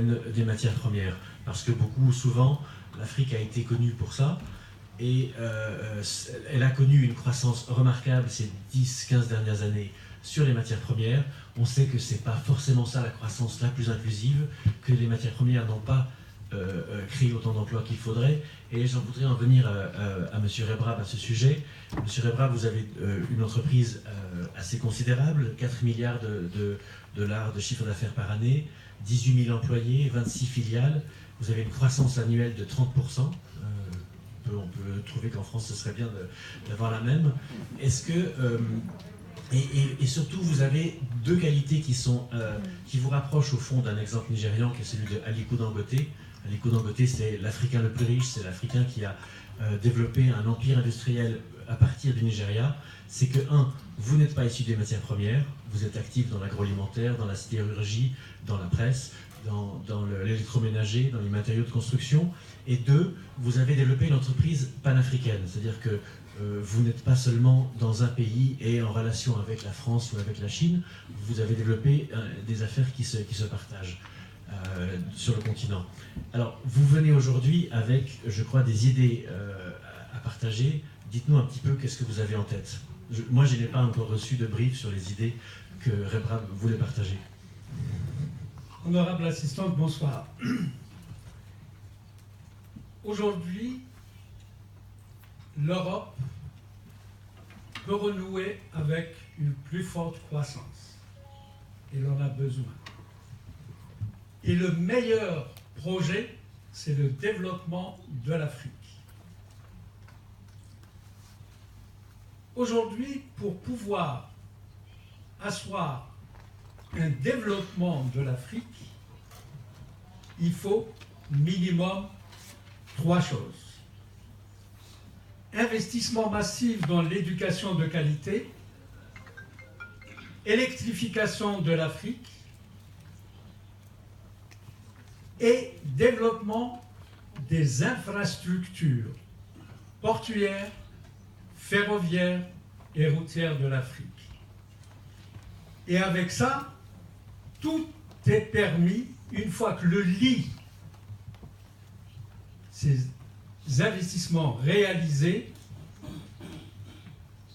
domaine des matières premières. Parce que souvent, l'Afrique a été connue pour ça. Et elle a connu une croissance remarquable ces 10-15 dernières années sur les matières premières. On sait que ce n'est pas forcément ça la croissance la plus inclusive, que les matières premières n'ont pas créé autant d'emplois qu'il faudrait. Et j'en voudrais en venir à M. Rebrab à ce sujet. M. Rebrab, vous avez une entreprise assez considérable, 4 milliards de dollars de chiffre d'affaires par année, 18 000 employés, 26 filiales. Vous avez une croissance annuelle de 30%. On peut trouver qu'en France, ce serait bien d'avoir la même. Est-ce que... et surtout, vous avez deux qualités qui vous rapprochent au fond d'un exemple nigérian, qui est celui de Aliko Dangote. Aliko Dangote, c'est l'Africain le plus riche, c'est l'Africain qui a développé un empire industriel à partir du Nigeria. C'est que, vous n'êtes pas issu des matières premières, vous êtes actif dans l'agroalimentaire, dans la sidérurgie, dans la presse, dans l'électroménager, dans les matériaux de construction. Et deux, vous avez développé une entreprise panafricaine, c'est-à-dire que vous n'êtes pas seulement dans un pays et en relation avec la France ou avec la Chine, vous avez développé des affaires qui se partagent sur le continent. Alors, vous venez aujourd'hui avec, je crois, des idées à partager. Dites-nous un petit peu qu'est-ce que vous avez en tête. Moi, je n'ai pas encore reçu de brief sur les idées que Rebrab voulait partager. Honorable assistante, bonsoir. Aujourd'hui, l'Europe peut renouer avec une plus forte croissance. Elle en a besoin. Et le meilleur projet, c'est le développement de l'Afrique. Aujourd'hui, pour pouvoir asseoir un développement de l'Afrique, il faut minimum 3 choses. Investissement massif dans l'éducation de qualité, électrification de l'Afrique et développement des infrastructures portuaires, ferroviaires et routières de l'Afrique. Et avec ça, tout est permis une fois que le lit, ces investissements réalisés,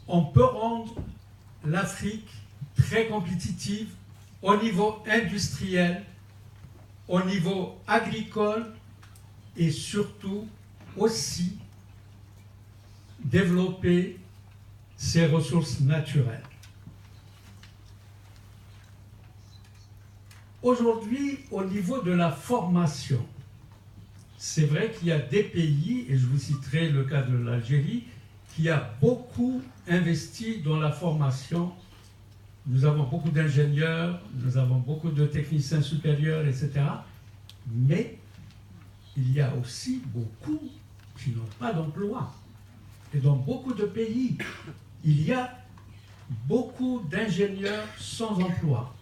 on peut rendre l'Afrique très compétitive au niveau industriel, au niveau agricole et surtout aussi développer ses ressources naturelles. Aujourd'hui, au niveau de la formation, c'est vrai qu'il y a des pays, et je vous citerai le cas de l'Algérie, qui a beaucoup investi dans la formation. Nous avons beaucoup d'ingénieurs, nous avons beaucoup de techniciens supérieurs, etc. Mais il y a aussi beaucoup qui n'ont pas d'emploi. Et dans beaucoup de pays, il y a beaucoup d'ingénieurs sans emploi.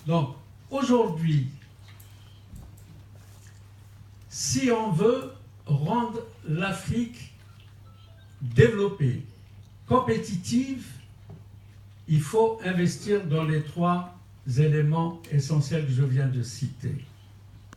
Donc, aujourd'hui, si on veut rendre l'Afrique développée, compétitive, il faut investir dans les 3 éléments essentiels que je viens de citer.